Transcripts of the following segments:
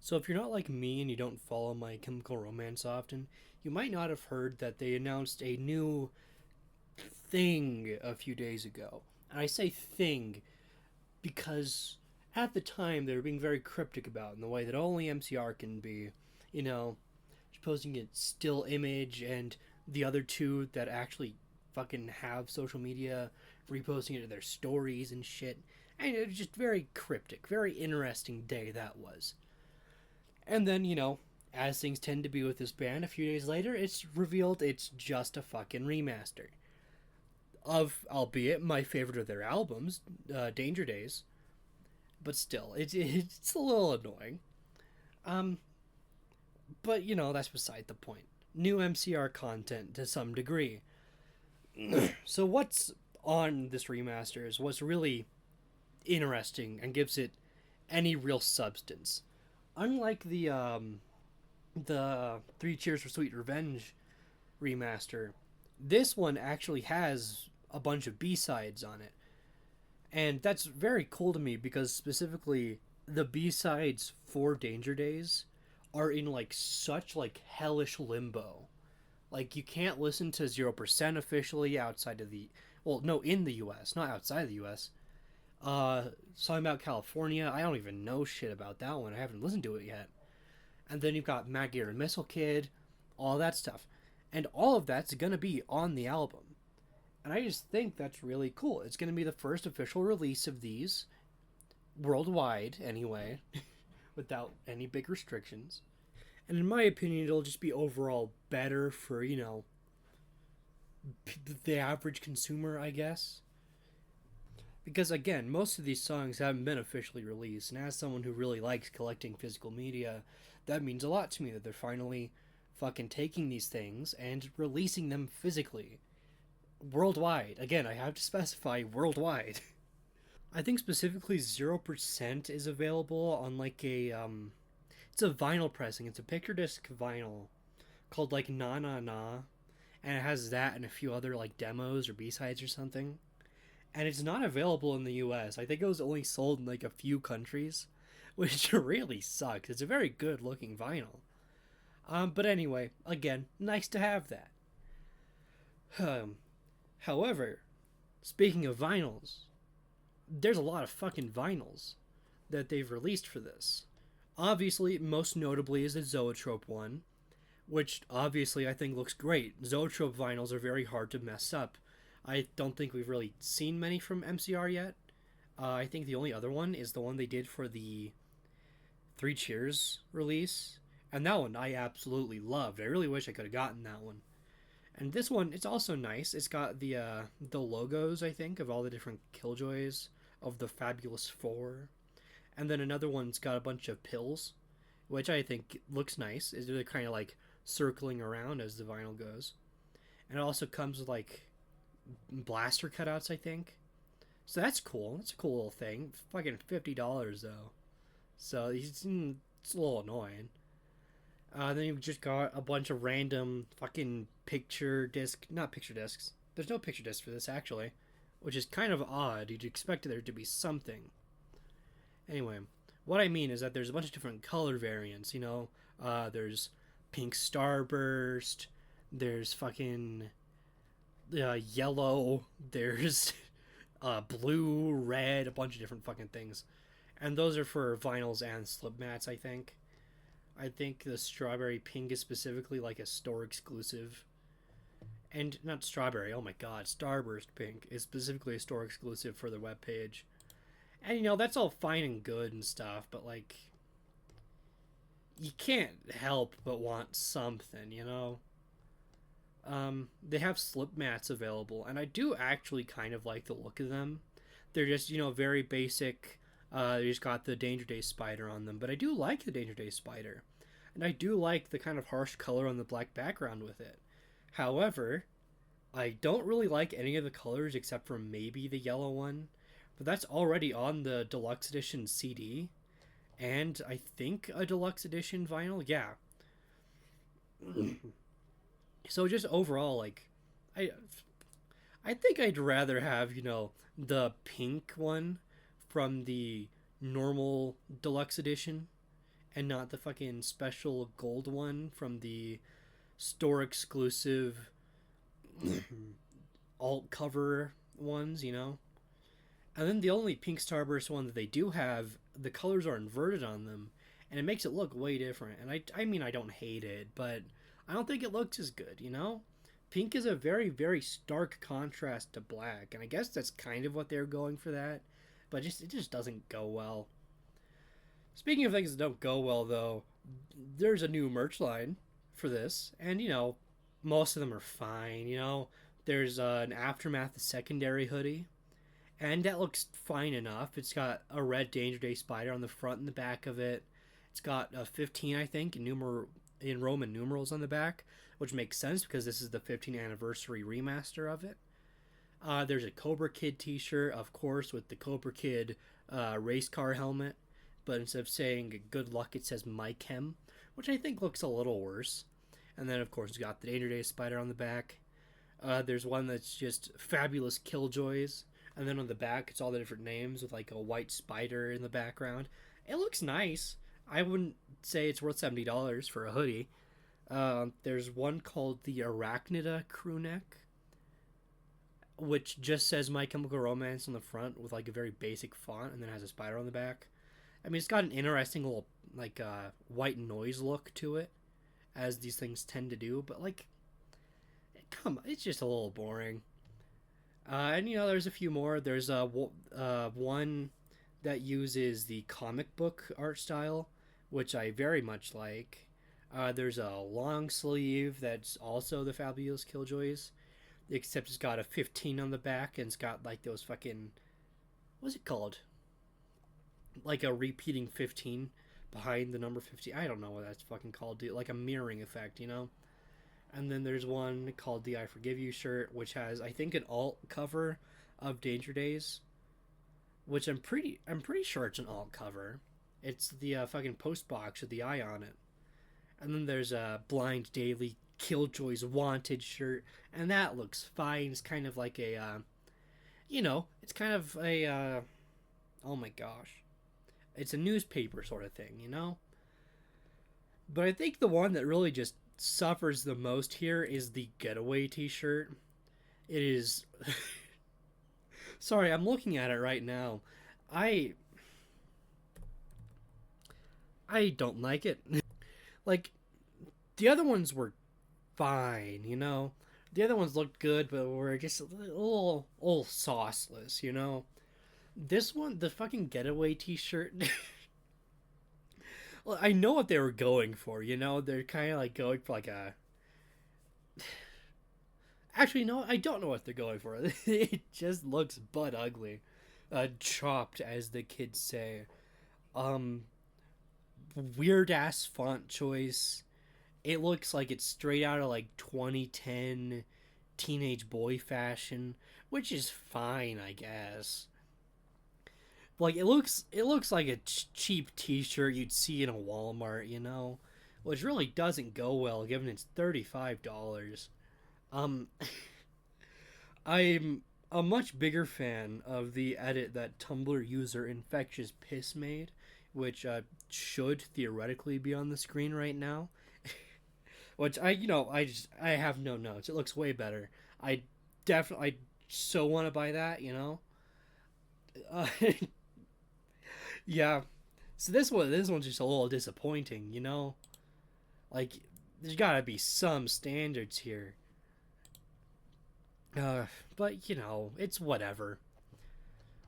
So if you're not like me and you don't follow My Chemical Romance often, you might not have heard that they announced a new thing a few days ago. And I say thing because at the time they were being very cryptic about it in the way that only MCR can be, you know, posting a still image and the other two that actually fucking have social media reposting it to their stories and shit. And it was just very cryptic, very interesting day that was. And then, as things tend to be with this band, a few days later, it's revealed it's just a fucking remaster of, albeit my favorite of their albums, Danger Days. But still, it's a little annoying. Um, but that's beside the point. New MCR content to some degree. So what's on this remaster is what's really interesting and gives it any real substance. Unlike the Three Cheers for Sweet Revenge remaster, this one actually has a bunch of B-sides on it. And that's very cool to me because specifically the B-sides for Danger Days are in like such like hellish limbo. Like you can't listen to 0% officially outside of the well, no, in the US, not outside of the US. Talking about California, I don't even know shit about that one. I haven't listened to it yet. And then you've got Matt Gator and Missile Kid, all that stuff. And all of that's gonna be on the album. And I just think that's really cool. It's gonna be the first official release of these, worldwide anyway, without any big restrictions. And in my opinion, it'll just be overall better for, the average consumer, I guess. Because again, most of these songs haven't been officially released, and as someone who really likes collecting physical media, that means a lot to me that they're finally fucking taking these things and releasing them physically. Worldwide. Again, I have to specify worldwide. I think specifically 0% is available on like it's a vinyl pressing. It's a picture disc vinyl called like Na Na Na, and it has that and a few other like demos or B-sides or something. And it's not available in the US. I think it was only sold in like a few countries, which really sucks. It's a very good looking vinyl. But anyway, again, nice to have that. However, speaking of vinyls, there's a lot of fucking vinyls that they've released for this. Obviously, most notably is the Zoetrope one, which obviously I think looks great. Zoetrope vinyls are very hard to mess up. I don't think we've really seen many from MCR yet. I think the only other one is the one they did for the Three Cheers release, and that one I absolutely loved. I really wish I could have gotten that one. And this one, it's also nice. It's got the logos, I think, of all the different Killjoys of the Fabulous Four, and then another one's got a bunch of pills, which I think looks nice. They're kind of like circling around as the vinyl goes, and it also comes with like blaster cutouts, I think. So that's cool. That's a cool little thing. Fucking $50 though, so it's a little annoying. Then you've just got a bunch of random fucking not picture discs. There's no picture disc for this actually, which is kind of odd. You'd expect there to be something. Anyway, what I mean is that there's a bunch of different color variants. There's pink starburst. There's fucking yellow. There's blue, red, a bunch of different fucking things, and those are for vinyls and slip mats. I think the strawberry pink is specifically like a store exclusive. And not strawberry, oh my god, Starburst Pink is specifically a store exclusive for the webpage. And that's all fine and good and stuff, but like, you can't help but want something. They have slip mats available, and I do actually kind of like the look of them. They're just, very basic. They just got the Danger Day spider on them, but I do like the Danger Day spider. And I do like the kind of harsh color on the black background with it. However, I don't really like any of the colors except for maybe the yellow one. But that's already on the deluxe edition CD. And I think a deluxe edition vinyl. Yeah. So just overall, like, I think I'd rather have, the pink one from the normal deluxe edition and not the fucking special gold one from the store exclusive alt cover ones, you know? And then the only pink Starburst one that they do have, the colors are inverted on them, and it makes it look way different. And I mean, I don't hate it, but I don't think it looks as good, you know? Pink is a very, very stark contrast to black, and I guess that's kind of what they're going for that, but it just doesn't go well. Speaking of things that don't go well, though, there's a new merch line for this, and you know, most of them are fine. You know, there's an Aftermath secondary hoodie, and that looks fine enough. It's got a red Danger Day spider on the front and the back of it. It's got a 15, I think, in Roman numerals on the back, which makes sense because this is the 15th anniversary remaster of it. There's a Cobra Kid T-shirt, of course, with the Cobra Kid race car helmet, but instead of saying "Good luck," it says "My Chem," which I think looks a little worse. And then, of course, it's got the Danger Day spider on the back. There's one that's just fabulous Killjoys, and then on the back, it's all the different names with like a white spider in the background. It looks nice. I wouldn't say it's worth $70 for a hoodie. There's one called the Arachnida crewneck, which just says My Chemical Romance on the front with like a very basic font, and then has a spider on the back. I mean, it's got an interesting little like white noise look to it, as these things tend to do. But like, come on, it's just a little boring. And you know, there's a few more. There's one that uses the comic book art style, which I very much like. There's a long sleeve that's also the Fabulous Killjoys, except it's got a 15 on the back, and it's got like those fucking, what's it called? Like a repeating 15 behind the number 15. I don't know what that's fucking called, dude. Like a mirroring effect, you know? And then there's one called the I Forgive You shirt, which has, I think, an alt cover of Danger Days, which I'm pretty sure it's an alt cover. It's the fucking post box with the eye on it. And then there's a Blind Daily Killjoys Wanted shirt, and that looks fine. It's kind of like a, you know, it's kind of a, oh my gosh. It's a newspaper sort of thing, you know? But I think the one that really just suffers the most here is the Getaway t-shirt. It is... Sorry, I'm looking at it right now. I don't like it. Like, the other ones were fine, you know? The other ones looked good, but were just a little sauceless, you know? This one, the fucking Getaway t-shirt... Well, I know what they were going for, you know? They're kind of like going for like a... Actually, no, I don't know what they're going for. It just looks butt ugly. Chopped, as the kids say. Weird ass font choice. It looks like it's straight out of like 2010 teenage boy fashion, which is fine, I guess. Like it looks like a cheap T-shirt you'd see in a Walmart, you know, which really doesn't go well given it's $35. Um, I'm a much bigger fan of the edit that Tumblr user Infectious Piss made, which should theoretically be on the screen right now. Which I have no notes. It looks way better. I so want to buy that, you know. Uh, yeah. So this one's just a little disappointing, you know. Like, there's gotta be some standards here. But you know, it's whatever.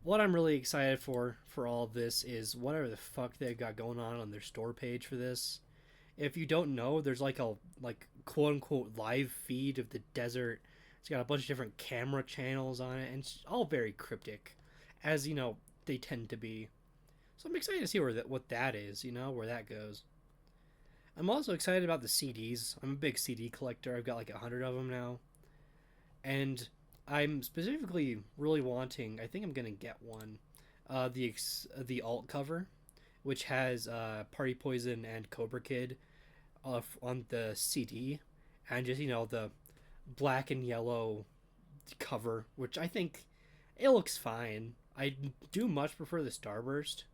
What I'm really excited for all of this is whatever the fuck they've got going on their store page for this. If you don't know, there's like a quote unquote live feed of the desert. It's got a bunch of different camera channels on it, and it's all very cryptic, as you know they tend to be. So I'm excited to see what that is, you know, where that goes. I'm also excited about the CDs. I'm a big CD collector. I've got like 100 of them now. And I'm specifically really wanting, I think I'm going to get one, the alt cover, which has Party Poison and Cobra Kid on the CD. And just, you know, the black and yellow cover, which I think it looks fine. I do much prefer the Starburst.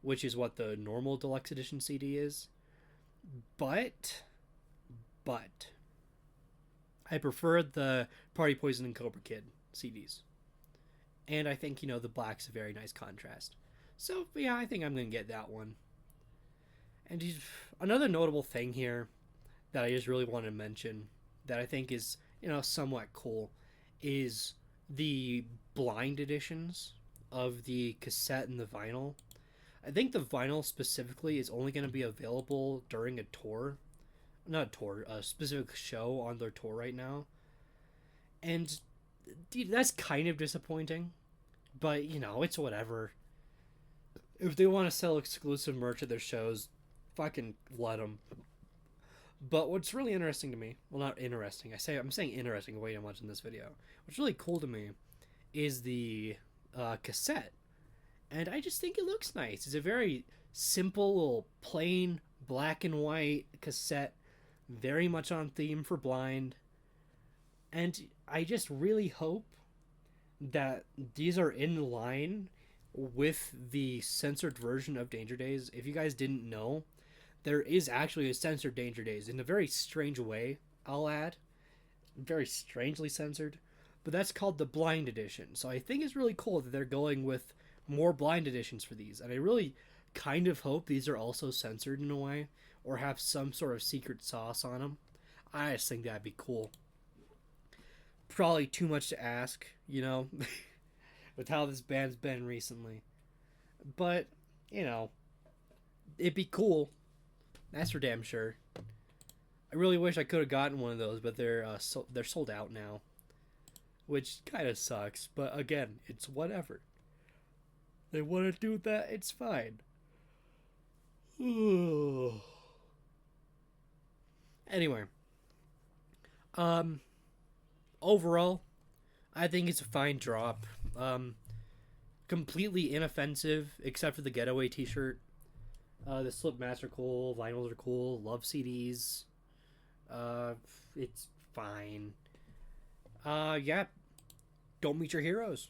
which is what the normal deluxe edition CD is. But, but, I prefer the Party Poison and Cobra Kid CDs. And I think, the black's a very nice contrast. So, yeah, I think I'm going to get that one. And another notable thing here that I just really want to mention that I think is, somewhat cool is the blind editions of the cassette and the vinyl. I think the vinyl specifically is only going to be available during a tour. Not a tour, a specific show on their tour right now. And dude, that's kind of disappointing. But, it's whatever. If they want to sell exclusive merch at their shows, fucking let them. But what's really interesting to me, well, not interesting, I'm saying interesting way too much in this video. What's really cool to me is the cassette. And I just think it looks nice. It's a very simple, little plain black and white cassette, very much on theme for blind. And I just really hope that these are in line with the censored version of Danger Days. If you guys didn't know, there is actually a censored Danger Days in a very strange way, I'll add. Very strangely censored. But that's called the blind edition. So I think it's really cool that they're going with more blind editions for these. And I really kind of hope these are also censored in a way, or have some sort of secret sauce on them. I just think that'd be cool. Probably too much to ask, with how this band's been recently. But, it'd be cool. That's for damn sure. I really wish I could have gotten one of those, but they're sold out now, which kind of sucks. But again, it's whatever. They want to do that, it's fine. Anyway, overall, I think it's a fine drop. Completely inoffensive, except for the Getaway t-shirt. The slip mats are cool, vinyls are cool, love CDs. It's fine. Yeah, don't meet your heroes.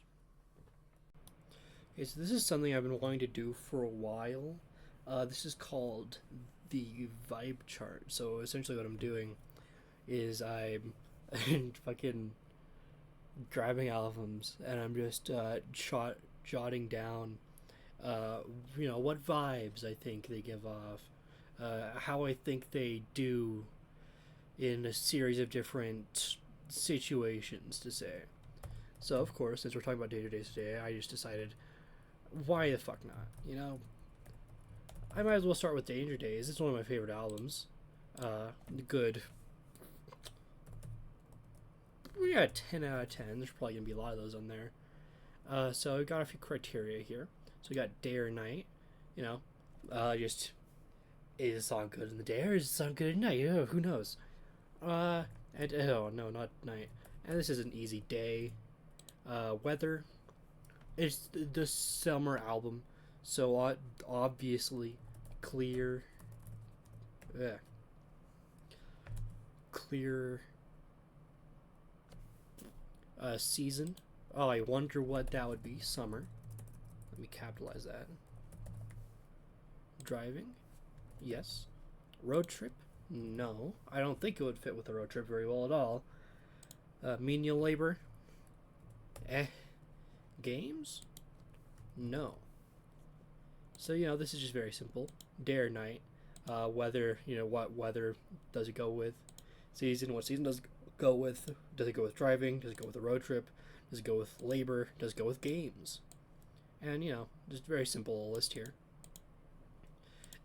Okay, so this is something I've been wanting to do for a while. This is called the vibe chart. So essentially what I'm doing is I'm fucking grabbing albums and I'm just jotting down what vibes I think they give off, how I think they do in a series of different situations to say. So of course, since we're talking about Danger Days today, I just decided, why the fuck not? I might as well start with Danger Days. It's one of my favorite albums. Good. We got 10 out of 10. There's probably going to be a lot of those on there. So we got a few criteria here. So we got day or night. Just, is the song good in the day or is the song good at night? Oh, who knows? No, not night. And this is an easy day. Weather. It's the summer album. So obviously clear. Clear season. Oh, I wonder what that would be. Summer. Let me capitalize that. Driving. Yes. Road trip. No, I don't think it would fit with a road trip very well at all. Menial labor. Games. No. So this is just very simple. Day or night. Weather. What weather does it go with? Season. What season does it go with? Does it go with driving? Does it go with a road trip? Does it go with labor? Does it go with games? And just very simple list here.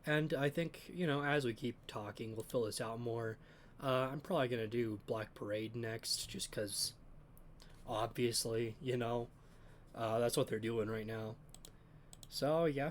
And I think as we keep talking, we'll fill this out more. I'm probably gonna do Black Parade next, just because obviously that's what they're doing right now. So yeah.